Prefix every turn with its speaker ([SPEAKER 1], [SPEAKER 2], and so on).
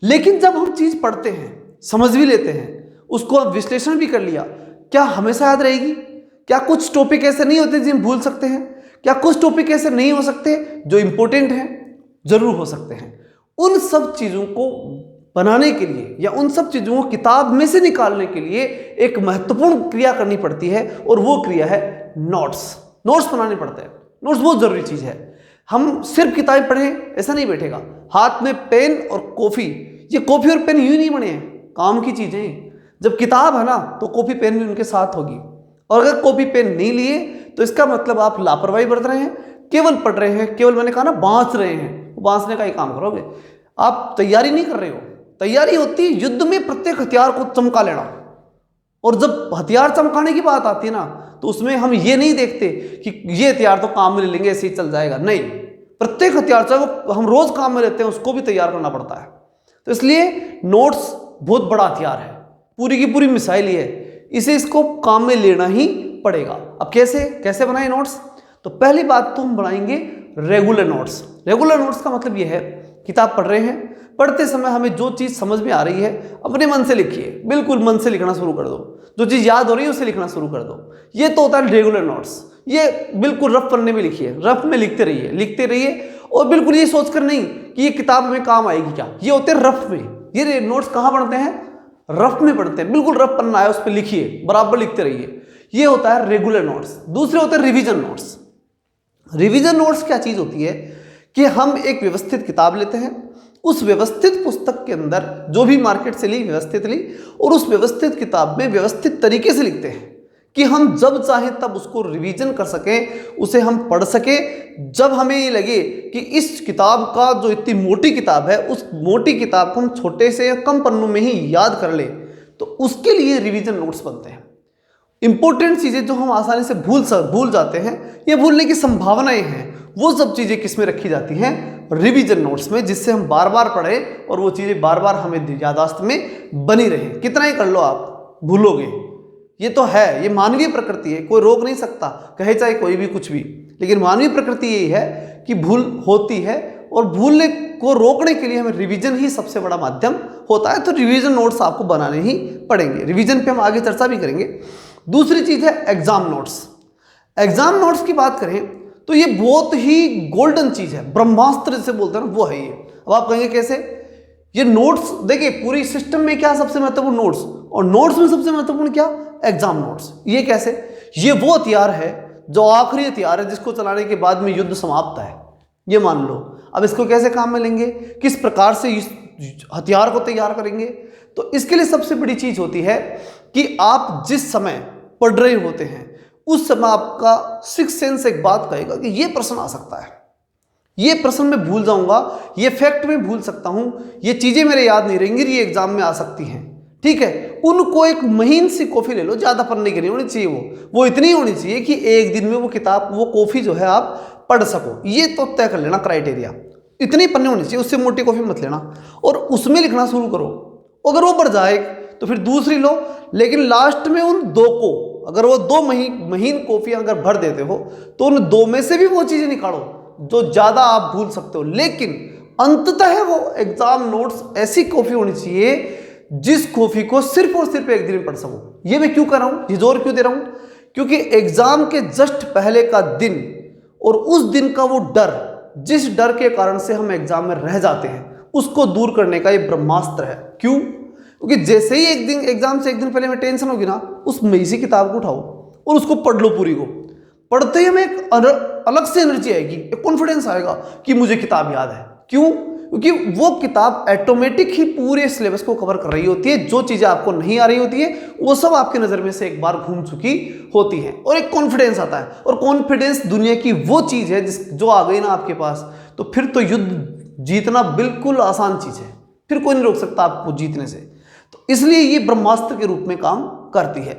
[SPEAKER 1] लेकिन जब हम चीज पढ़ते हैं, समझ भी लेते हैं, उसको अब विश्लेषण भी कर लिया, क्या हमेशा याद रहेगी? क्या कुछ टॉपिक ऐसे नहीं होते जिन्हें भूल सकते हैं? क्या कुछ टॉपिक ऐसे नहीं हो सकते जो इंपॉर्टेंट हैं? जरूर हो सकते हैं। उन सब चीजों को बनाने के लिए या उन सब चीजों को किताब में से निकालने के लिए एक महत्वपूर्ण क्रिया करनी पड़ती है, और वो क्रिया है नोट्स। नोट्स बनाने पड़ते हैं। नोट्स बहुत जरूरी चीज है। हम सिर्फ किताबें पढ़ें ऐसा नहीं बैठेगा। हाथ में पेन और कॉफी, ये कॉफी और पेन यूं नहीं बने हैं, काम की चीजें हैं। जब किताब है ना तो कॉपी पेन भी उनके साथ होगी, और अगर कॉपी पेन नहीं लिए तो इसका मतलब आप लापरवाही बरत रहे हैं, केवल पढ़ रहे हैं, केवल मैंने कहा ना बांस रहे हैं, बांसने का ही काम करोगे। आप तैयारी नहीं कर रहे हो। तैयारी होती है युद्ध में प्रत्येक हथियार को चमका लेना, और जब हथियार चमकाने की बात आती है ना तो उसमें हम ये नहीं देखते कि ये हथियार तो काम में ले लेंगे ऐसे ही चल जाएगा, नहीं। प्रत्येक हथियार चाहे वो हम रोज काम में लेते हैं उसको भी तैयार करना पड़ता है। तो इसलिए नोट्स बहुत बड़ा हथियार है, पूरी की पूरी मिसाइल ये है, इसे इसको काम में लेना ही पड़ेगा। अब कैसे कैसे बनाए नोट्स? तो पहली बात तो हम बनाएंगे रेगुलर नोट्स। रेगुलर नोट्स का मतलब ये है, किताब पढ़ रहे हैं, पढ़ते समय हमें जो चीज समझ में आ रही है अपने मन से लिखिए, बिल्कुल मन से लिखना शुरू कर दो। जो चीज याद हो रही है उसे लिखना शुरू कर दो। ये तो होता है रेगुलर नोट्स। ये बिल्कुल रफ पन्ने में लिखिए, रफ में लिखते रहिए, लिखते रहिए, और बिल्कुल ये सोचकर नहीं कि ये किताब में काम आएगी क्या। ये होते हैं रफ में। ये नोट्स कहाँ पढ़ते हैं? रफ में पढ़ते हैं। बिल्कुल रफ पन्ना है उस पर लिखिए, बराबर लिखते रहिए। ये होता है रेगुलर नोट्स। दूसरे होते हैं रिवीजन नोट्स। रिवीजन नोट्स क्या चीज होती है कि हम एक व्यवस्थित किताब लेते हैं, उस व्यवस्थित पुस्तक के अंदर जो भी मार्केट से ली व्यवस्थित ली, और उस व्यवस्थित किताब में व्यवस्थित तरीके से लिखते हैं कि हम जब चाहें तब उसको रिवीजन कर सकें, उसे हम पढ़ सकें। जब हमें ये लगे कि इस किताब का जो इतनी मोटी किताब है, उस मोटी किताब को हम छोटे से या कम पन्नों में ही याद कर ले, तो उसके लिए रिवीजन नोट्स बनते हैं। इंपॉर्टेंट चीजें जो हम आसानी से भूल जाते हैं या भूलने की संभावनाएं हैं, वो सब चीजें किस में रखी जाती हैं? रिवीजन नोट्स में, जिससे हम बार बार पढ़ें और वो चीजें बार बार हमें याददाश्त में बनी रहे। कितना ही कर लो आप भूलोगे, ये तो है, ये मानवीय प्रकृति है, कोई रोक नहीं सकता, कहे चाहे कोई भी कुछ भी। लेकिन मानवीय प्रकृति यही है कि भूल होती है, और भूलने को रोकने के लिए हमें रिवीजन ही सबसे बड़ा माध्यम होता है। तो रिवीजन नोट्स आपको बनाने ही पड़ेंगे। रिवीजन पे हम आगे चर्चा भी करेंगे। दूसरी चीज है एग्जाम नोट्स। एग्जाम नोट्स की बात करें तो ये बहुत ही गोल्डन चीज है, ब्रह्मास्त्र जिसे बोलते हैं ना, वो है ये। अब आप कहेंगे कैसे? ये नोट्स देखिए, पूरी सिस्टम में क्या सबसे महत्वपूर्ण? नोट्स। और नोट्स में सबसे महत्वपूर्ण क्या? Exam notes. ये कैसे? ये वो हथियार है जो आखिरी हथियार है जिसको चलाने के बाद में युद्ध समाप्त है, ये मान लो। अब इसको कैसे काम में लेंगे, किस प्रकार से इस हथियार को तैयार करेंगे? तो इसके लिए सबसे बड़ी चीज होती है कि आप जिस समय पढ़ रहे होते हैं उस समय आपका सिक्स सेंस एक बात कहेगा कि ये प्रश्न आ सकता है, ये प्रश्न मैं भूल जाऊंगा, ये फैक्ट मैं भूल सकता हूं, ये चीजें मेरे याद नहीं रहेंगी, ये एग्जाम में आ सकती हैं। ठीक है, उनको एक महीन सी कॉफी ले लो, ज्यादा पढ़ने की नहीं होनी चाहिए, वो इतनी होनी चाहिए कि एक दिन में वो किताब, वो कॉफी जो है आप पढ़ सको। ये तो तय कर लेना क्राइटेरिया, इतनी पन्ने होनी चाहिए, उससे मोटी कॉफी मत लेना, और उसमें लिखना शुरू करो। अगर वो बढ़ जाए तो फिर दूसरी लो, लेकिन लास्ट में उन दो को, अगर वो दो महीन कॉफियां अगर भर देते हो तो उन दो में से भी वो चीजें निकालो जो ज्यादा आप भूल सकते हो। लेकिन अंततः वो एग्जाम नोट्स ऐसी कॉफी होनी चाहिए जिस कॉफी को सिर्फ और सिर्फ एक दिन में पढ़ सको। ये मैं क्यों कर रहा हूं, ये जोर क्यों दे रहा हूं? क्योंकि एग्जाम के जस्ट पहले का दिन और उस दिन का वो डर, जिस डर के कारण से हम एग्जाम में रह जाते हैं, उसको दूर करने का ये ब्रह्मास्त्र है। क्यों? क्योंकि जैसे ही एक दिन एग्जाम से एक दिन पहले में टेंशन होगी ना, उस इसी किताब को उठाओ और उसको पढ़ लो पूरी को। पढ़ते ही हमें एक अलग से एनर्जी आएगी, एक कॉन्फिडेंस आएगा कि मुझे किताब याद है। क्यों? क्योंकि वो किताब ऑटोमेटिक ही पूरे सिलेबस को कवर कर रही होती है। जो चीजें आपको नहीं आ रही होती है वो सब आपकी नजर में से एक बार घूम चुकी होती है, और एक कॉन्फिडेंस आता है। और कॉन्फिडेंस दुनिया की वो चीज है जो आ गई ना आपके पास, तो फिर तो युद्ध जीतना बिल्कुल आसान चीज है, फिर कोई नहीं रोक सकता आपको जीतने से। तो इसलिए ये ब्रह्मास्त्र के रूप में काम करती है।